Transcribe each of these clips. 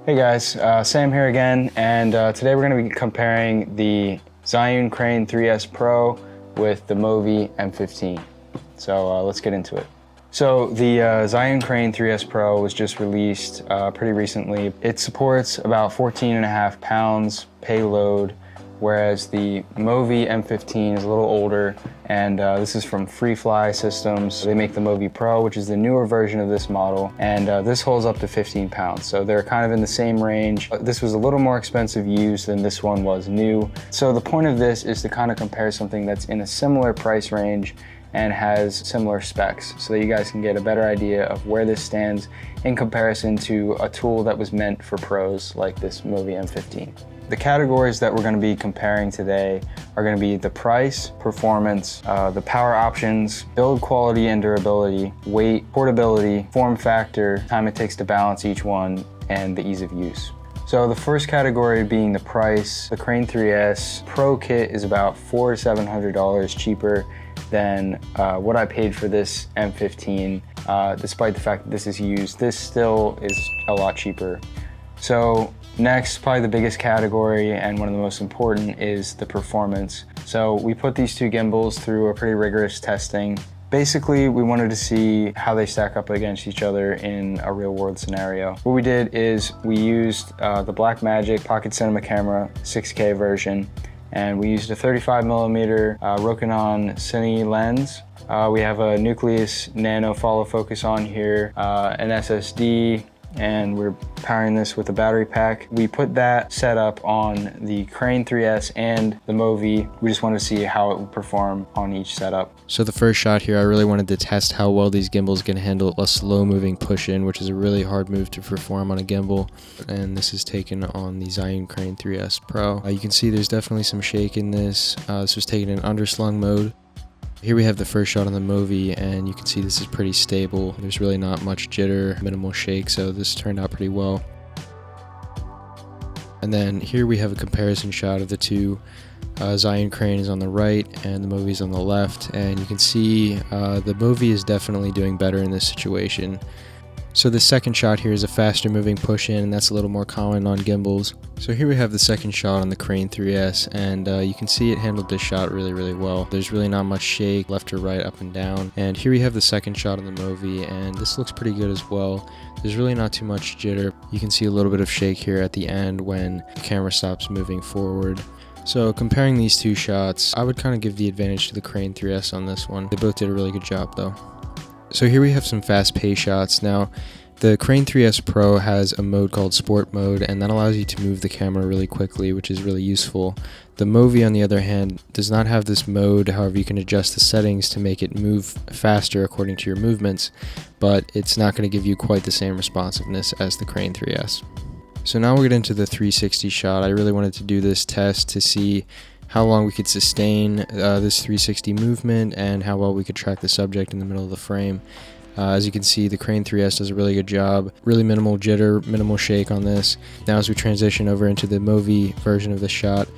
Hey guys, Sam here again, and today we're going to be comparing the Zhiyun Crane 3S Pro with the Movi M15. So let's get into it. So the Zhiyun Crane 3S Pro was just released pretty recently. It supports about 14.5 pounds payload, whereas the Movi M15 is a little older, and this is from Freefly Systems. They make the Movi Pro, which is the newer version of this model, and this holds up to 15 pounds. So they're kind of in the same range. This was a little more expensive used than this one was new. So the point of this is to kind of compare something that's in a similar price range and has similar specs, so that you guys can get a better idea of where this stands in comparison to a tool that was meant for pros like this Movi M15. The categories that we're going to be comparing today are going to be the price, performance, the power options, build quality and durability, weight, portability, form factor, time it takes to balance each one, and the ease of use. So the first category being the price, the Crane 3S Pro kit is about $400 to $700 cheaper than what I paid for this M15. Despite the fact that this is used, this still is a lot cheaper. So next, probably the biggest category and one of the most important is the performance. So we put these two gimbals through a pretty rigorous testing. Basically, we wanted to see how they stack up against each other in a real world scenario. What we did is we used the Blackmagic Pocket Cinema camera 6K version, and we used a 35mm Rokinon Cine lens. We have a Nucleus Nano follow focus on here, an SSD, and we're powering this with a battery pack. We put that setup on the Crane 3S and the Movi. We just wanted to see how it would perform on each setup. So the first shot here, I really wanted to test how well these gimbals can handle a slow moving push-in, which is a really hard move to perform on a gimbal. And this is taken on the Zhiyun Crane 3S Pro. You can see there's definitely some shake in this. This was taken in underslung mode. Here we have the first shot on the Movi, and you can see this is pretty stable. There's really not much jitter, minimal shake, so this turned out pretty well. And then here we have a comparison shot of the two. Zhiyun Crane is on the right and the Movi is on the left, and you can see the Movi is definitely doing better in this situation. So the second shot here is a faster moving push-in, and that's a little more common on gimbals. So here we have the second shot on the Crane 3S, and you can see it handled this shot really well. There's really not much shake, left or right, up and down. And here we have the second shot on the Movi, and this looks pretty good as well. There's really not too much jitter. You can see a little bit of shake here at the end when the camera stops moving forward. So comparing these two shots, I would kind of give the advantage to the Crane 3S on this one. They both did a really good job though. So here we have some fast pace shots. Now, the Crane 3S Pro has a mode called Sport Mode, and that allows you to move the camera really quickly, which is really useful. The Movi, on the other hand, does not have this mode. However, you can adjust the settings to make it move faster according to your movements, but it's not going to give you quite the same responsiveness as the Crane 3S. So now we'll get into the 360 shot. I really wanted to do this test to see how long we could sustain this 360 movement and how well we could track the subject in the middle of the frame. As you can see, the Crane 3S does a really good job. Really minimal jitter, minimal shake on this. Now as we transition over into the Movi version of the shot,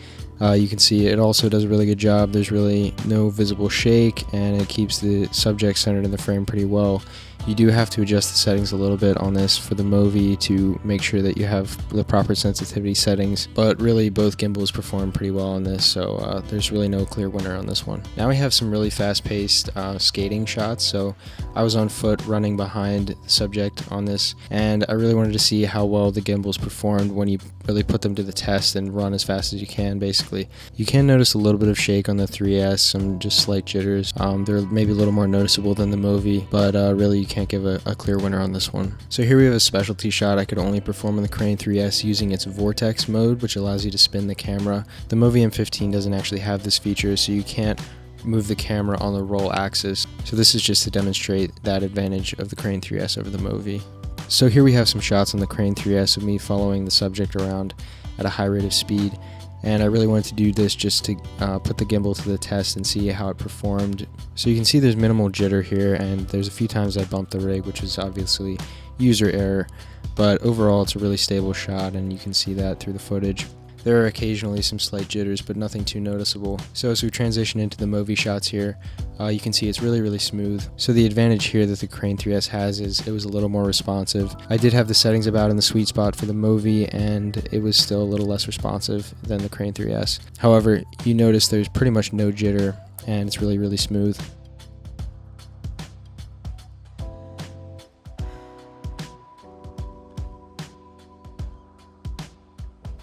you can see it also does a really good job. There's really no visible shake, and it keeps the subject centered in the frame pretty well. You do have to adjust the settings a little bit on this for the Movi to make sure that you have the proper sensitivity settings, but really both gimbals perform pretty well on this, so there's really no clear winner on this one. Now we have some really fast-paced skating shots. So I was on foot running behind the subject on this, and I really wanted to see how well the gimbals performed when you really put them to the test and run as fast as you can, basically. You can notice a little bit of shake on the 3S, some just slight jitters. They're maybe a little more noticeable than the Movi, but really you can't give a clear winner on this one. So here we have a specialty shot I could only perform on the Crane 3S using its vortex mode, which allows you to spin the camera. The Movi M15 doesn't actually have this feature, so you can't move the camera on the roll axis. So this is just to demonstrate that advantage of the Crane 3S over the Movi. So here we have some shots on the Crane 3S of me following the subject around at a high rate of speed. And I really wanted to do this just to put the gimbal to the test and see how it performed. So you can see there's minimal jitter here, and there's a few times I bumped the rig, which is obviously user error, but overall it's a really stable shot, and you can see that through the footage. There are occasionally some slight jitters, but nothing too noticeable. So as we transition into the Movi shots here, you can see it's really smooth. So the advantage here that the Crane 3S has is it was a little more responsive. I did have the settings about in the sweet spot for the Movi, and it was still a little less responsive than the Crane 3S. However, you notice there's pretty much no jitter, and it's really smooth.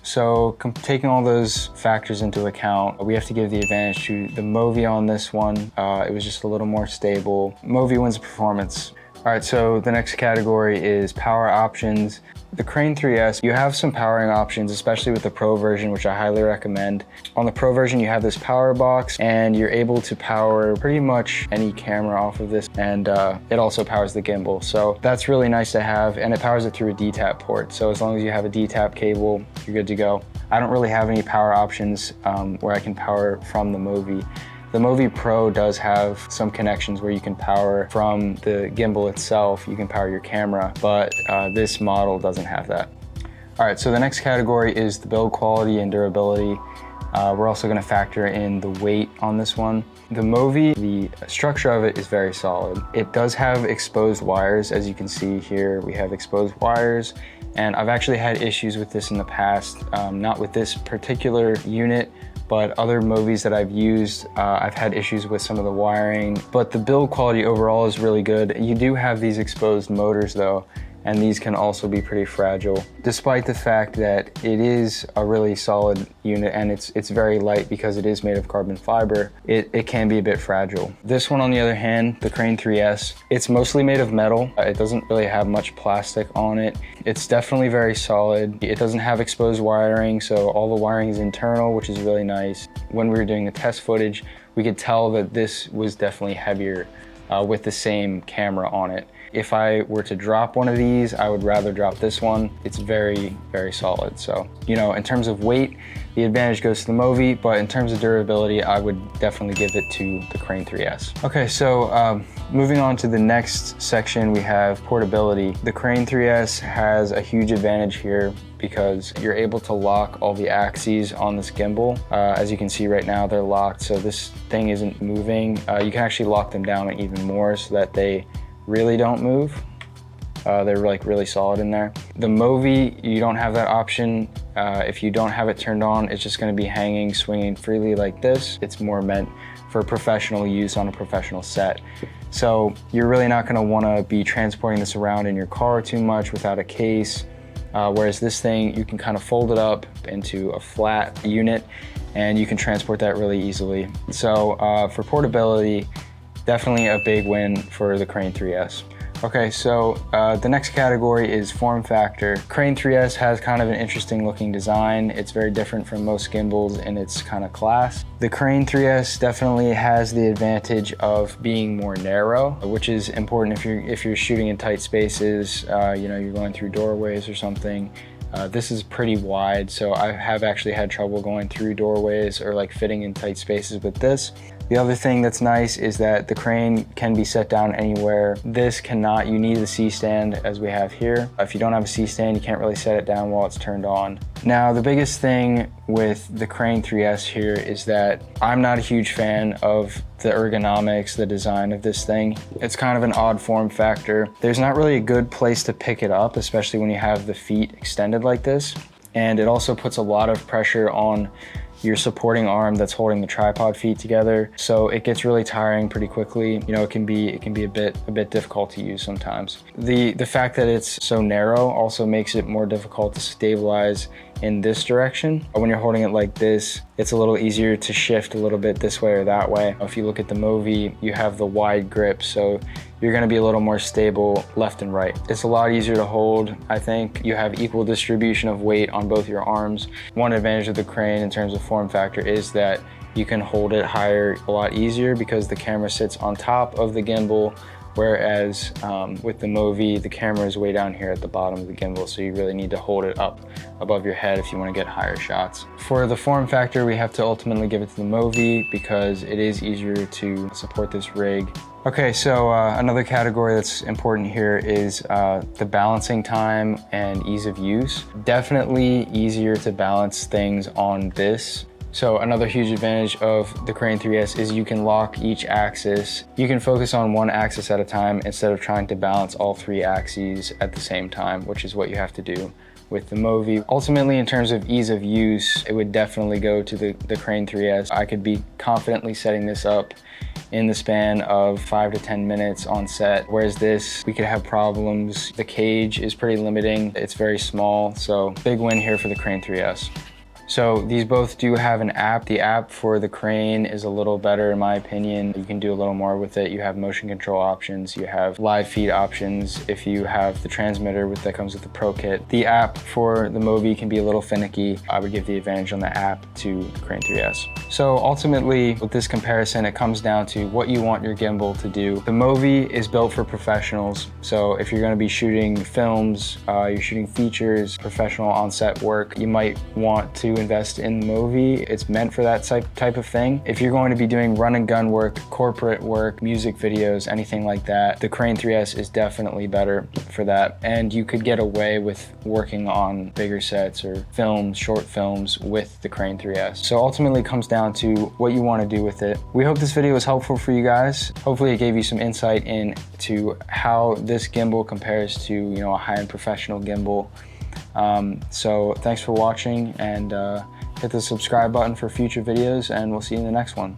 So taking all those factors into account, we have to give the advantage to the Movi on this one. It was just a little more stable. Movi wins performance. All right, so the next category is power options. The Crane 3S, you have some powering options, especially with the Pro version, which I highly recommend. On the Pro version, you have this power box, and you're able to power pretty much any camera off of this, and it also powers the gimbal. So that's really nice to have, and it powers it through a D-tap port. So as long as you have a D-tap cable, you're good to go. I don't really have any power options where I can power from the Movi. The Movi Pro does have some connections where you can power from the gimbal itself, you can power your camera, but this model doesn't have that. All right, so the next category is the build quality and durability. We're also gonna factor in the weight on this one. The Movi, the structure of it is very solid. It does have exposed wires, as you can see here, we have exposed wires, and I've actually had issues with this in the past, not with this particular unit, but other Movis that I've used, I've had issues with some of the wiring, but the build quality overall is really good. You do have these exposed motors though, and these can also be pretty fragile. Despite the fact that it is a really solid unit and it's very light because it is made of carbon fiber, it can be a bit fragile. This one on the other hand, the Crane 3S, it's mostly made of metal. It doesn't really have much plastic on it. It's definitely very solid. It doesn't have exposed wiring, so all the wiring is internal, which is really nice. When we were doing the test footage, we could tell that this was definitely heavier with the same camera on it. If I were to drop one of these, I would rather drop this one. It's very solid. So, you know, in terms of weight, the advantage goes to the Movi, but in terms of durability, I would definitely give it to the Crane 3S. Okay, so moving on to the next section, we have portability. The Crane 3S has a huge advantage here because you're able to lock all the axes on this gimbal. As you can see right now, they're locked, so this thing isn't moving. You can actually lock them down even more so that they really don't move. They're like really solid in there. The Movi, you don't have that option. If you don't have it turned on, it's just gonna be hanging, swinging freely like this. It's more meant for professional use on a professional set. So you're really not gonna wanna be transporting this around in your car too much without a case. Whereas this thing, you can kind of fold it up into a flat unit and you can transport that really easily. So for portability, definitely a big win for the Crane 3S. Okay, so the next category is form factor. Crane 3S has kind of an interesting looking design. It's very different from most gimbals in its kind of class. The Crane 3S definitely has the advantage of being more narrow, which is important if you're shooting in tight spaces, you know, you're going through doorways or something. This is pretty wide, so I have actually had trouble going through doorways or like fitting in tight spaces with this. The other thing that's nice is that the crane can be set down anywhere. This cannot, you need a C-stand as we have here. If you don't have a C-stand, you can't really set it down while it's turned on. Now, the biggest thing with the Crane 3S here is that I'm not a huge fan of the ergonomics, the design of this thing. It's kind of an odd form factor. There's not really a good place to pick it up, especially when you have the feet extended like this. And it also puts a lot of pressure on your supporting arm that's holding the tripod feet together. So it gets really tiring pretty quickly. You know, it can be a bit difficult to use sometimes. The fact that it's so narrow also makes it more difficult to stabilize in this direction. When you're holding it like this, it's a little easier to shift a little bit this way or that way. If you look at the Movi, you have the wide grip, so you're gonna be a little more stable left and right. It's a lot easier to hold, I think. You have equal distribution of weight on both your arms. One advantage of the Crane in terms of form factor is that you can hold it higher a lot easier because the camera sits on top of the gimbal Whereas with the Movi, the camera is way down here at the bottom of the gimbal, so you really need to hold it up above your head if you want to get higher shots. For the form factor, we have to ultimately give it to the Movi because it is easier to support this rig. Okay, so another category that's important here is the balancing time and ease of use. Definitely easier to balance things on this. So another huge advantage of the Crane 3S is you can lock each axis. You can focus on one axis at a time instead of trying to balance all 3 axes at the same time, which is what you have to do with the Movi. Ultimately, in terms of ease of use, it would definitely go to the Crane 3S. I could be confidently setting this up in the span of 5 to 10 minutes on set, whereas this, we could have problems. The cage is pretty limiting. It's very small, so big win here for the Crane 3S. So these both do have an app. The app for the Crane is a little better in my opinion. You can do a little more with it. You have motion control options, you have live feed options if you have the transmitter that comes with the Pro Kit. The app for the Movi can be a little finicky. I would give the advantage on the app to the Crane 3S. So ultimately with this comparison, it comes down to what you want your gimbal to do. The Movi is built for professionals. So if you're gonna be shooting films, you're shooting features, professional on-set work, you might want to invest in the Movi. It's meant for that type of thing. If you're going to be doing run and gun work, corporate work, music videos, anything like that, the Crane 3S is definitely better for that. And you could get away with working on bigger sets or films, short films with the Crane 3S. So ultimately it comes down to what you want to do with it. We hope this video was helpful for you guys. Hopefully it gave you some insight into how this gimbal compares to, you know, a high-end professional gimbal. So thanks for watching, and hit the subscribe button for future videos, and we'll see you in the next one.